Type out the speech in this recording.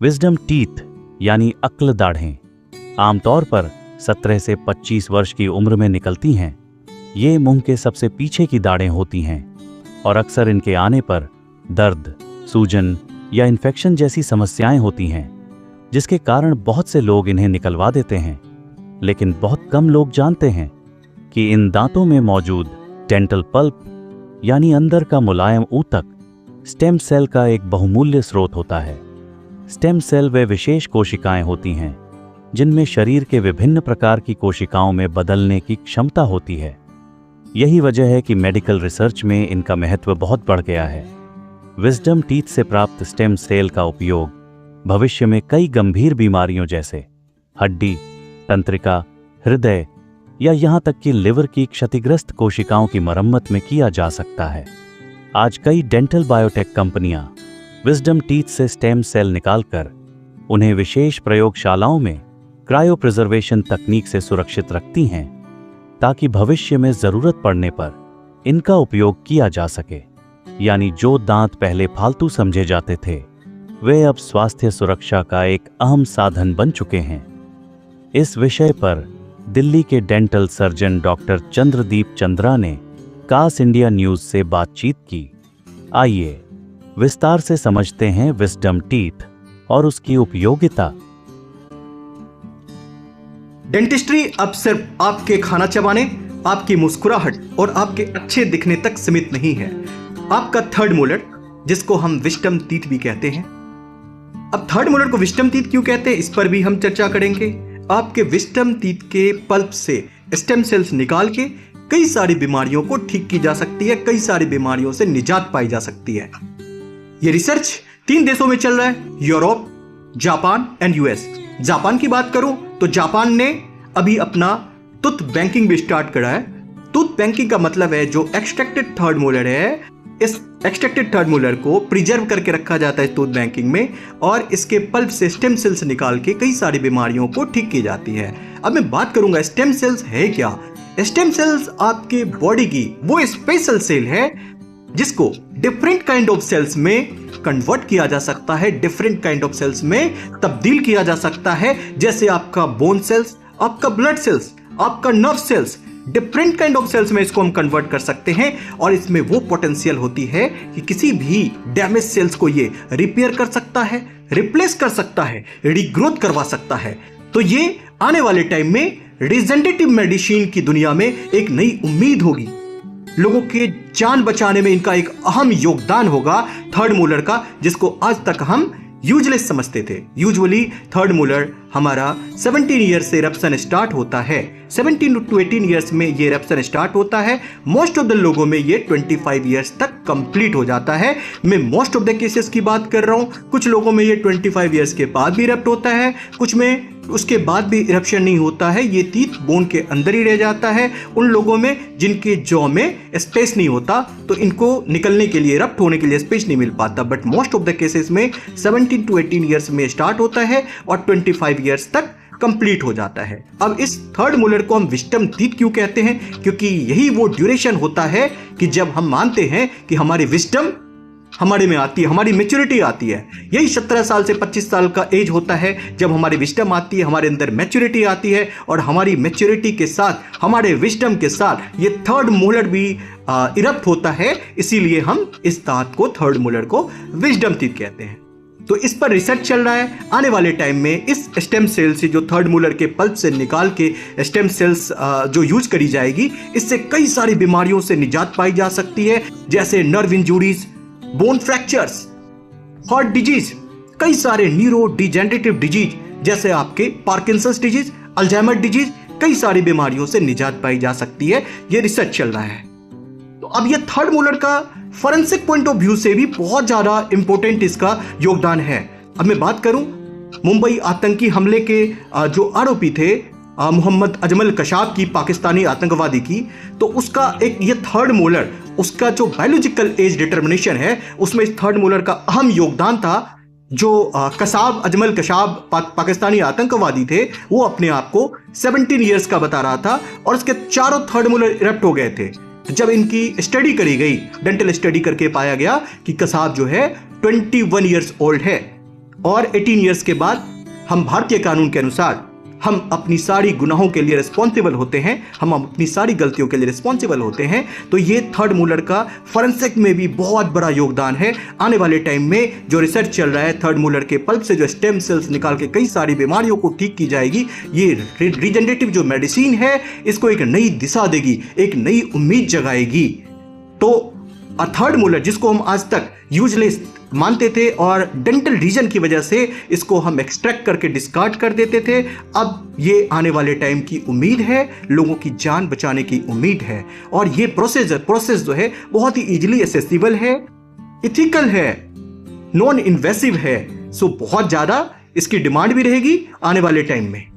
Wisdom teeth यानी अक्ल दाढ़ें आमतौर पर 17 से 25 वर्ष की उम्र में निकलती हैं। ये मुंह के सबसे पीछे की दाढ़ें होती हैं और अक्सर इनके आने पर दर्द, सूजन या इन्फेक्शन जैसी समस्याएं होती हैं, जिसके कारण बहुत से लोग इन्हें निकलवा देते हैं। लेकिन बहुत कम लोग जानते हैं कि इन दांतों में मौजूद डेंटल पल्प यानी अंदर का मुलायम ऊतक स्टेम सेल का एक बहुमूल्य स्रोत होता है। स्टेम सेल वे विशेष कोशिकाएं होती हैं जिनमें शरीर के विभिन्न प्रकार की कोशिकाओं में बदलने की क्षमता होती है। यही वजह है कि मेडिकल रिसर्च में इनका महत्व बहुत बढ़ गया है। विजडम टीथ से प्राप्त स्टेम सेल का उपयोग भविष्य में कई गंभीर बीमारियों जैसे हड्डी, तंत्रिका, हृदय या यहां तक कि लिवर की क्षतिग्रस्त कोशिकाओं की मरम्मत में किया जा सकता है। आज कई डेंटल बायोटेक कंपनियां विजडम टीथ से स्टेम सेल निकालकर उन्हें विशेष प्रयोगशालाओं में क्रायो प्रिजर्वेशन तकनीक से सुरक्षित रखती हैं, ताकि भविष्य में जरूरत पड़ने पर इनका उपयोग किया जा सके। यानी जो दांत पहले फालतू समझे जाते थे, वे अब स्वास्थ्य सुरक्षा का एक अहम साधन बन चुके हैं। इस विषय पर दिल्ली के dental surgeon doctor Chandradeep Chandra ने कास इंडिया न्यूज से बातचीत की। आइए विस्तार से समझते हैं विजडम टीथ और उसकी उपयोगिता। डेंटिस्ट्री अब सिर्फ आपके खाना चबाने, आपकी मुस्कुराहट और आपके अच्छे दिखने तक सीमित नहीं है। आपका थर्ड मोलर, जिसको हम विजडम टीथ भी कहते हैं। अब थर्ड मोलर को विजडम टीथ क्यों कहते हैं, इस पर भी हम चर्चा करेंगे। आपके विजडम टीथ के पल्प से स्टेम सेल्स निकाल के कई सारी बीमारियों को ठीक की जा सकती है, कई सारी बीमारियों से निजात पाई जा सकती है। यह रिसर्च 3 देशों में चल रहा है, Europe, Japan and US. Japan की बात करूं तो जापान ने अभी अपना टूथ बैंकिंग भी स्टार्ट करा है। टूथ बैंकिंग का मतलब है जो एक्सट्रैक्टेड थर्ड मोलर है, इस एक्सट्रैक्टेड थर्ड मोलर को प्रिजर्व करके रखा जाता है टूथ बैंकिंग में, और इसके पल्प से स्टेम सेल्स निकाल के कई सारी बीमारियों को ठीक की जाती है। अब मैं बात करूंगा स्टेम सेल्स है क्या। स्टेम सेल्स आपके बॉडी की वो स्पेशल सेल है जिसको डिफरेंट काइंड ऑफ सेल्स में कन्वर्ट किया जा सकता है, डिफरेंट काइंड ऑफ सेल्स में तब्दील किया जा सकता है। जैसे आपका बोन सेल्स, आपका ब्लड सेल्स, आपका nerve cells, different kind of cells में इसको हम कन्वर्ट कर सकते हैं। और इसमें वो पोटेंशियल होती है कि किसी भी डैमेज सेल्स को ये रिपेयर कर सकता है, रिप्लेस कर सकता है, रीग्रोथ करवा सकता है। तो ये आने वाले टाइम में रिजेनरेटिव मेडिसिन की दुनिया में एक नई उम्मीद होगी। लोगों के जान बचाने में इनका एक अहम योगदान होगा थर्ड मोलर का, जिसको आज तक हम यूजलेस समझते थे। यूजुअली थर्ड मोलर हमारा 17 ईयर्स से इरप्शन स्टार्ट होता है। 17 to 18 ईयर्स में ये इरप्शन स्टार्ट होता है। मोस्ट ऑफ द लोगों में ये 25 ईयर्स तक कंप्लीट हो जाता है। मैं मोस्ट ऑफ द केसेस की बात कर रहा हूं। कुछ लोगों में ये 25 ईयर्स के बाद भी इरप्ट होता है, कुछ में उसके बाद भी इरप्शन नहीं होता है, ये टीथ बोन के अंदर ही रह जाता है। उन लोगों में जिनके जॉ में स्पेस नहीं होता, तो इनको निकलने के लिए, इरप्ट होने के लिए स्पेस नहीं मिल पाता। But most of the cases में 17 to 18 ईयर्स में स्टार्ट होता है और 25 ईयर्स तक कंप्लीट हो जाता है। अब इस थर्ड मोलर को हम विजडम टीथ क्यों कहते हैं, क्योंकि यही वो ड्यूरेशन होता है कि जब हम मानते हैं कि हमारी विजडम हमारे में आती है, हमारी मैच्योरिटी आती है। यही 17 साल से 25 साल का एज होता है जब हमारी विजडम आती है, हमारे अंदर मैच्योरिटी आती है। और हमारी मैच्योरिटी के साथ, हमारे विजडम के साथ ये थर्ड मोलर भी इरप्ट होता है। इसीलिए हम इस दांत को, थर्ड मोलर को विजडम टीथ कहते हैं। तो इस पर रिसर्च चल रहा है। आने वाले टाइम में इस स्टेम सेल से, जो थर्ड मोलर के पल्प से निकाल के स्टेम सेल्स जो यूज करी जाएगी, इससे कई सारी बीमारियों से निजात पाई जा सकती है, जैसे nerve injuries, bone fractures, heart disease, कई सारे न्यूरो डिजेनरेटिव डिजीज जैसे आपके पार्किंसंस डिजीज, अल्जाइमर डिजीज, कई सारी बीमारियों से निजात पाई जा सकती है। यह रिसर्च चल रहा है। तो अब यह थर्ड मोलर का फॉरेंसिक पॉइंट ऑफ व्यू से भी बहुत ज्यादा इंपॉर्टेंट इसका योगदान है। अब मैं बात करूं मुंबई आतंकी हमले के जो आरोपी थे मोहम्मद अजमल कशाब की, पाकिस्तानी आतंकवादी की, तो उसका एक ये थर्ड मोलर, उसका जो बायोलॉजिकल एज डिटर्मिनेशन है, उसमें इस थर्ड मोलर का अहम योगदान था। जो कसाब, अजमल कशाब पाकिस्तानी आतंकवादी थे, वो अपने आप को 17 ईयर्स का बता रहा था और उसके चारों थर्ड मोलर इरप्ट हो गए थे। जब इनकी स्टडी करी गई, डेंटल स्टडी करके पाया गया कि कसाब जो है 21 ईयर्स ओल्ड है और 18 ईयर्स के बाद हम भारतीय कानून के अनुसार हम अपनी सारी गुनाहों के लिए रिस्पॉन्सिबल होते हैं, हम अपनी सारी गलतियों के लिए रिस्पॉन्सिबल होते हैं। तो ये थर्ड मोलर का फॉरेंसिक में भी बहुत बड़ा योगदान है। आने वाले टाइम में जो रिसर्च चल रहा है, थर्ड मोलर के पल्प से जो स्टेम सेल्स निकाल के कई सारी बीमारियों को ठीक की जाएगी, ये रीजनरेटिव जो मेडिसिन है इसको एक नई दिशा देगी, एक नई उम्मीद जगाएगी। तो थर्ड मोलर जिसको हम आज तक यूजलेस मानते थे और डेंटल रीजन की वजह से इसको हम एक्सट्रैक्ट करके डिस्कार्ड कर देते थे, अब ये आने वाले टाइम की उम्मीद है, लोगों की जान बचाने की उम्मीद है। और ये प्रोसेस जो है बहुत ही इजीली एक्सेसिबल है, इथिकल है, नॉन इन्वेसिव है। सो बहुत ज्यादा इसकी डिमांड भी रहेगी आने वाले टाइम में।